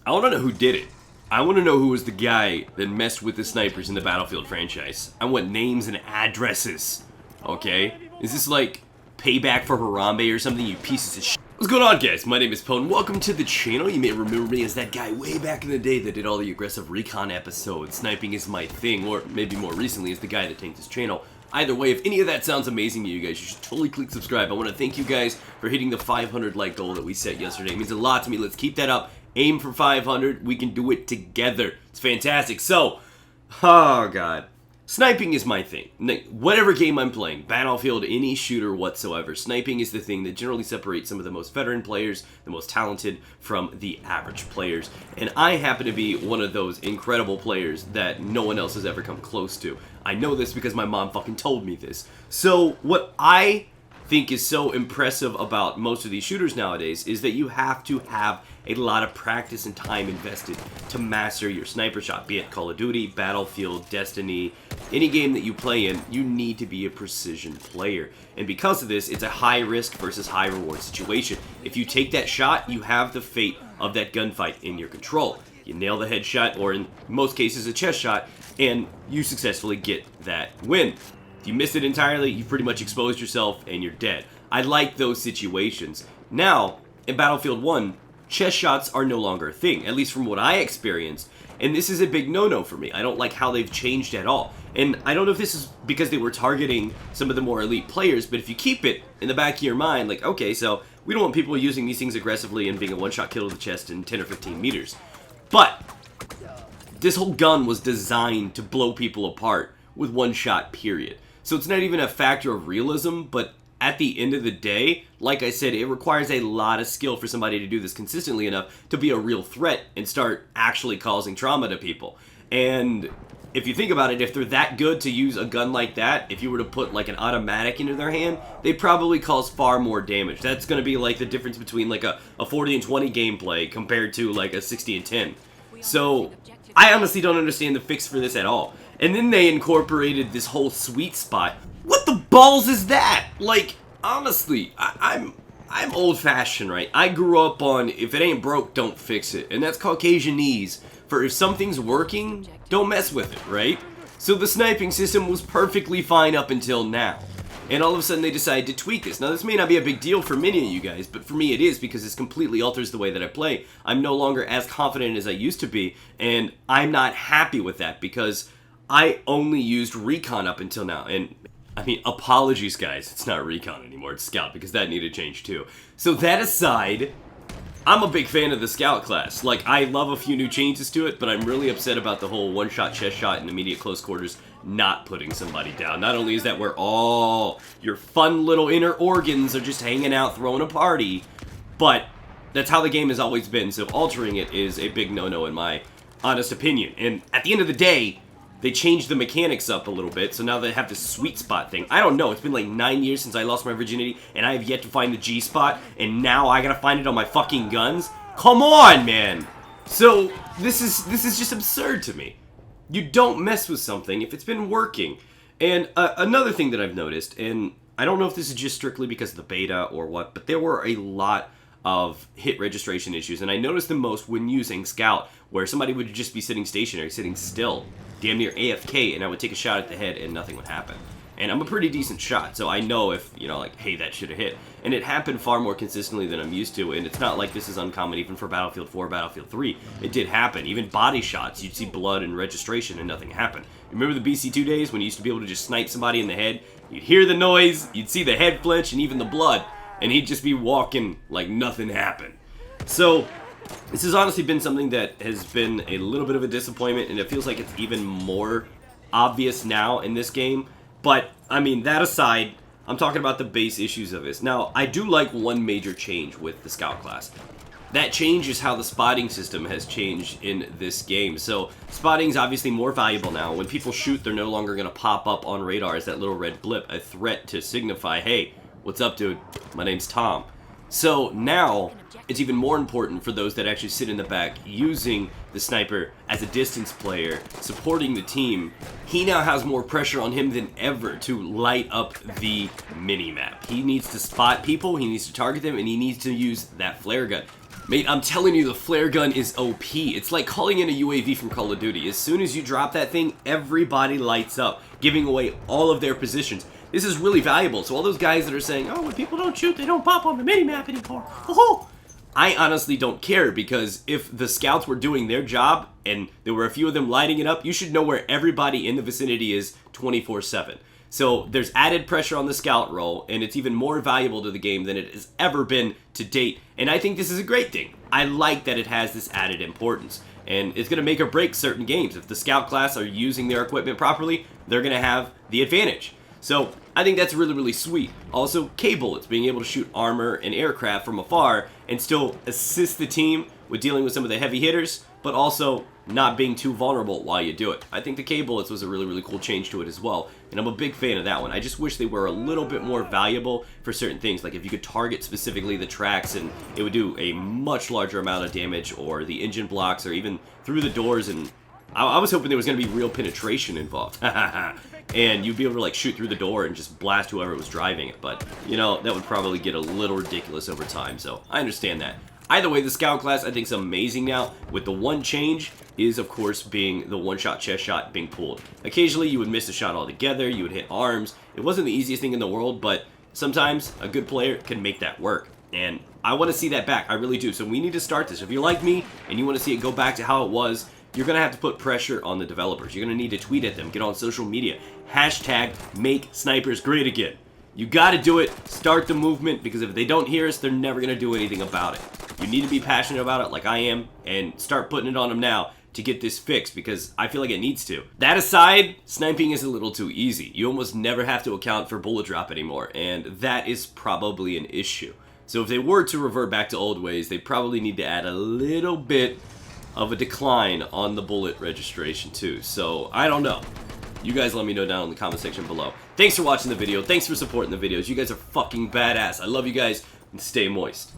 I want to know who did it. I want to know who was the guy that messed with the snipers in the Battlefield franchise. I want names and addresses. Okay? Is this like payback for Harambe or something, you pieces of shit? What's going on, guys? My name is Pone. Welcome to the channel. You may remember me as that guy way back in the day that did all the aggressive Recon episodes. Sniping is my thing, or maybe more recently as the guy that tanked this channel. Either way, if any of that sounds amazing to you guys, you should totally click subscribe. I want to thank you guys for hitting the 500 like goal that we set yesterday. It means a lot to me. Let's keep that up. Aim for 500. We can do it together. It's fantastic. So, oh god. Sniping is my thing. Whatever game I'm playing, Battlefield, any shooter whatsoever, sniping is the thing that generally separates some of the most veteran players, the most talented, from the average players. And I happen to be one of those incredible players that no one else has ever come close to. I know this because my mom fucking told me this. So what I think is so impressive about most of these shooters nowadays is that you have to have a lot of practice and time invested to master your sniper shot, be it Call of Duty, Battlefield, Destiny, any game that you play in. You need to be a precision player, and because of this, it's a high risk versus high reward situation. If you take that shot, you have the fate of that gunfight in your control. You nail the headshot, or in most cases a chest shot, and you successfully get that win. If you miss it entirely, you've pretty much exposed yourself and you're dead. I like those situations. Now, in Battlefield 1, chest shots are no longer a thing, at least from what I experienced, and this is a big no-no for me. I don't like how they've changed at all. And I don't know if this is because they were targeting some of the more elite players, but if you keep it in the back of your mind, like, okay, so we don't want people using these things aggressively and being a one-shot kill to the chest in 10 or 15 meters. But this whole gun was designed to blow people apart with one shot, period. So it's not even a factor of realism, but at the end of the day, like I said, it requires a lot of skill for somebody to do this consistently enough to be a real threat and start actually causing trauma to people. And if you think about it, if they're that good to use a gun like that, if you were to put like an automatic into their hand, they probably cause far more damage. That's going to be like the difference between like a 40 and 20 gameplay compared to like a 60 and 10. So I honestly don't understand the fix for this at all. And then they incorporated this whole sweet spot. What the balls is that? Like, honestly, I'm old-fashioned, right? I grew up on, if it ain't broke, don't fix it. And that's Caucasianese for if something's working, don't mess with it, right? So the sniping system was perfectly fine up until now. And all of a sudden they decided to tweak this. Now this may not be a big deal for many of you guys, but for me it is, because this completely alters the way that I play. I'm no longer as confident as I used to be, and I'm not happy with that because I only used Recon up until now. And I mean, apologies guys, it's not Recon anymore, it's Scout, because that needed change too. So that aside, I'm a big fan of the Scout class. Like, I love a few new changes to it, but I'm really upset about the whole one-shot chest shot and immediate close quarters not putting somebody down. Not only is that where all your fun little inner organs are just hanging out throwing a party, but that's how the game has always been, so altering it is a big no-no in my honest opinion. And at the end of the day, they changed the mechanics up a little bit, so now they have this sweet spot thing. I don't know, it's been like 9 years since I lost my virginity, and I have yet to find the G-spot, and now I gotta find it on my fucking guns? Come on, man! So, this is just absurd to me. You don't mess with something if it's been working. And another thing that I've noticed, and I don't know if this is just strictly because of the beta or what, but there were a lot of hit registration issues, and I noticed them most when using Scout, where somebody would just be sitting stationary, sitting still, damn near AFK, and I would take a shot at the head and nothing would happen. And I'm a pretty decent shot, so I know if, you know, like, hey, that should have hit. And it happened far more consistently than I'm used to, and it's not like this is uncommon even for Battlefield 4, Battlefield 3. It did happen. Even body shots, you'd see blood and registration and nothing happened. Remember the BC2 days when you used to be able to just snipe somebody in the head? You'd hear the noise, you'd see the head flinch and even the blood, and he'd just be walking like nothing happened. So this has honestly been something that has been a little bit of a disappointment, and it feels like it's even more obvious now in this game. But, I mean, that aside, I'm talking about the base issues of this. Now, I do like one major change with the Scout class. That change is how the spotting system has changed in this game. So, spotting is obviously more valuable now. When people shoot, they're no longer going to pop up on radar as that little red blip, a threat to signify, hey, what's up, dude? My name's Tom. So now, it's even more important for those that actually sit in the back using the sniper as a distance player, supporting the team. He now has more pressure on him than ever to light up the mini-map. He needs to spot people, he needs to target them, and he needs to use that flare gun. Mate, I'm telling you, the flare gun is OP. It's like calling in a UAV from Call of Duty. As soon as you drop that thing, everybody lights up, giving away all of their positions. This is really valuable. So all those guys that are saying, oh, when people don't shoot, they don't pop on the minimap anymore. Oh, I honestly don't care, because if the scouts were doing their job and there were a few of them lighting it up, you should know where everybody in the vicinity is 24/7. So there's added pressure on the scout role, and it's even more valuable to the game than it has ever been to date. And I think this is a great thing. I like that it has this added importance. And it's going to make or break certain games. If the scout class are using their equipment properly, they're going to have the advantage. So I think that's really, really sweet. Also, K-bullets, being able to shoot armor and aircraft from afar and still assist the team with dealing with some of the heavy hitters, but also not being too vulnerable while you do it. I think the K-bullets was a really, really cool change to it as well, and I'm a big fan of that one. I just wish they were a little bit more valuable for certain things, like if you could target specifically the tracks and it would do a much larger amount of damage, or the engine blocks, or even through the doors. And I was hoping there was going to be real penetration involved. And you'd be able to like shoot through the door and just blast whoever was driving it. But, you know, that would probably get a little ridiculous over time, so I understand that. Either way, the Scout class I think is amazing now, with the one change is, of course, being the one-shot chest shot being pulled. Occasionally, you would miss a shot altogether, you would hit arms. It wasn't the easiest thing in the world, but sometimes a good player can make that work. And I want to see that back, I really do. So we need to start this. If you're like me and you want to see it go back to how it was, you're going to have to put pressure on the developers. You're going to need to tweet at them, get on social media, hashtag make snipers great again. You got to do it, start the movement, because if they don't hear us, they're never going to do anything about it. You need to be passionate about it like I am, and start putting it on them now to get this fixed, because I feel like it needs to. That aside, sniping is a little too easy. You almost never have to account for bullet drop anymore, and that is probably an issue. So if they were to revert back to old ways, they probably need to add a little bit of a decline on the bullet registration too. So I don't know. You guys let me know down in the comment section below. Thanks for watching the video. Thanks for supporting the videos. You guys are fucking badass. I love you guys, and stay moist.